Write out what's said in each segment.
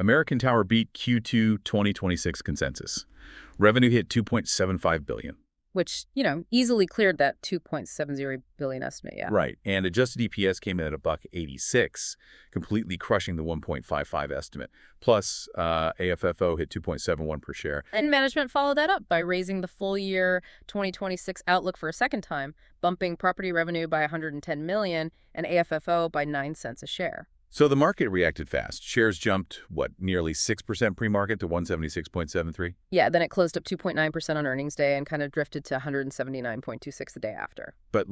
American Tower beat Q2 2026 consensus. Revenue hit $2.75 billion. Which, easily cleared that $2.70 billion estimate, yeah. Right, and adjusted EPS came in at $1.86, completely crushing the 1.55 estimate. Plus, AFFO hit 2.71 per share. And management followed that up by raising the full year 2026 outlook for a second time, bumping property revenue by $110 million and AFFO by 9 cents a share. So the market reacted fast. Shares jumped, nearly 6% pre-market to 176.73? Yeah, then it closed up 2.9% on earnings day and kind of drifted to 179.26 the day after. But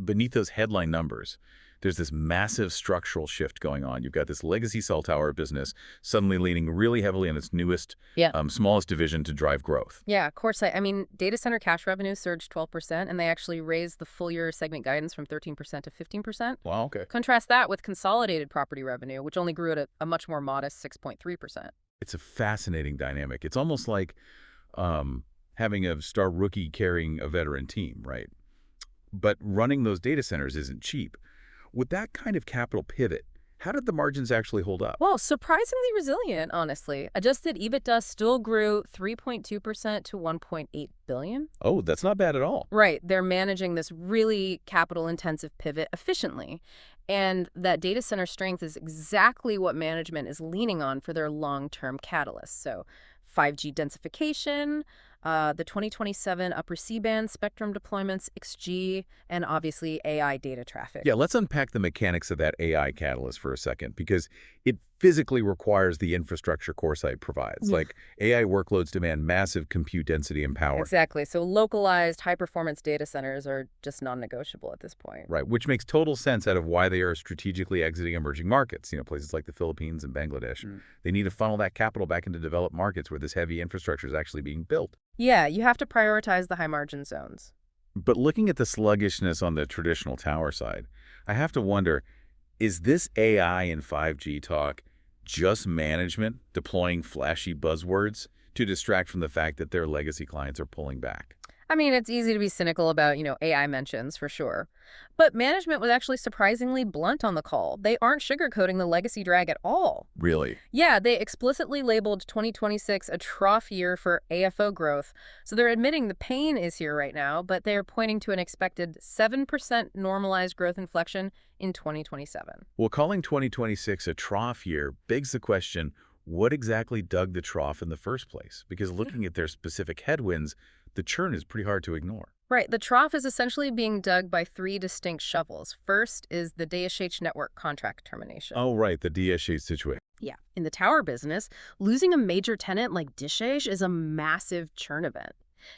beneath those headline numbers, there's this massive structural shift going on. You've got this legacy cell tower business suddenly leaning really heavily on its newest, smallest division to drive growth. Yeah, CoreSite. I mean, data center cash revenue surged 12%, and they actually raised the full-year segment guidance from 13% to 15%. Wow, okay. Contrast that with consolidated property revenue, which only grew at a much more modest 6.3%. It's a fascinating dynamic. It's almost like having a star rookie carrying a veteran team, right? But running those data centers isn't cheap. With that kind of capital pivot, how did the margins actually hold up? Well, surprisingly resilient, honestly. Adjusted EBITDA still grew 3.2% to $1.8 billion. Oh, that's not bad at all. Right. They're managing this really capital-intensive pivot efficiently. And that data center strength is exactly what management is leaning on for their long-term catalysts. So 5G densification, the 2027 upper C-band spectrum deployments, XG, and obviously AI data traffic. Yeah, let's unpack the mechanics of that AI catalyst for a second, because it physically requires the infrastructure CoreSite provides. Like AI workloads demand massive compute density and power. Exactly. So localized high-performance data centers are just non-negotiable at this point. Right, which makes total sense out of why they are strategically exiting emerging markets, places like the Philippines and Bangladesh. They need to funnel that capital back into developed markets where this heavy infrastructure is actually being built. Yeah, you have to prioritize the high-margin zones. But looking at the sluggishness on the traditional tower side, I have to wonder, is this AI and 5G talk just management deploying flashy buzzwords to distract from the fact that their legacy clients are pulling back? I mean, it's easy to be cynical about, AI mentions, for sure. But management was actually surprisingly blunt on the call. They aren't sugarcoating the legacy drag at all. Really? Yeah, they explicitly labeled 2026 a trough year for AFO growth. So they're admitting the pain is here right now, but they're pointing to an expected 7% normalized growth inflection in 2027. Well, calling 2026 a trough year begs the question, what exactly dug the trough in the first place? Because looking at their specific headwinds, the churn is pretty hard to ignore. Right. The trough is essentially being dug by 3 distinct shovels. First is the DSH network contract termination. Oh, right, the DSH situation. Yeah. In the tower business, losing a major tenant like DSH is a massive churn event.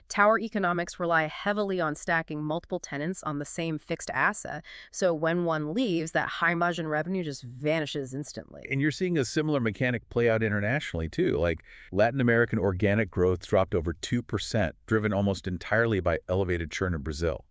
Tower economics rely heavily on stacking multiple tenants on the same fixed asset, so when one leaves, that high-margin revenue just vanishes instantly. And you're seeing a similar mechanic play out internationally, too. Like Latin American organic growth dropped over 2%, driven almost entirely by elevated churn in Brazil.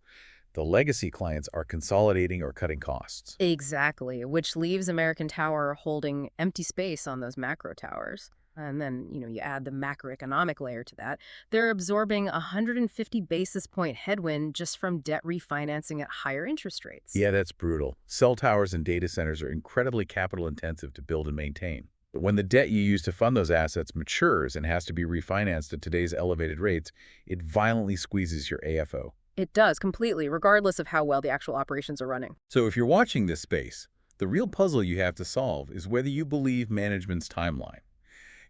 The legacy clients are consolidating or cutting costs. Exactly, which leaves American Tower holding empty space on those macro towers. And then, you add the macroeconomic layer to that. They're absorbing 150 basis point headwind just from debt refinancing at higher interest rates. Yeah, that's brutal. Cell towers and data centers are incredibly capital intensive to build and maintain. But when the debt you use to fund those assets matures and has to be refinanced at today's elevated rates, it violently squeezes your AFO. It does, completely, regardless of how well the actual operations are running. So if you're watching this space, the real puzzle you have to solve is whether you believe management's timeline.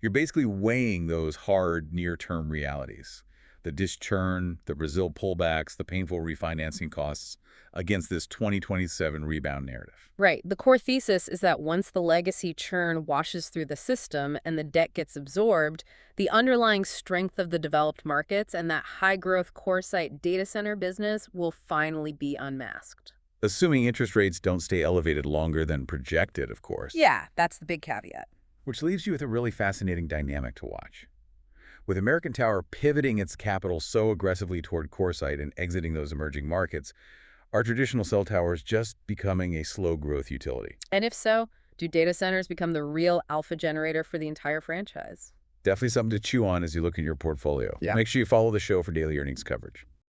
You're basically weighing those hard near-term realities, the DISH churn, the Brazil pullbacks, the painful refinancing costs, against this 2027 rebound narrative. Right. The core thesis is that once the legacy churn washes through the system and the debt gets absorbed, the underlying strength of the developed markets and that high-growth CoreSite data center business will finally be unmasked. Assuming interest rates don't stay elevated longer than projected, of course. Yeah, that's the big caveat. Which leaves you with a really fascinating dynamic to watch. With American Tower pivoting its capital so aggressively toward CoreSite and exiting those emerging markets, are traditional cell towers just becoming a slow-growth utility? And if so, do data centers become the real alpha generator for the entire franchise? Definitely something to chew on as you look in your portfolio. Yeah. Make sure you follow the show for daily earnings coverage.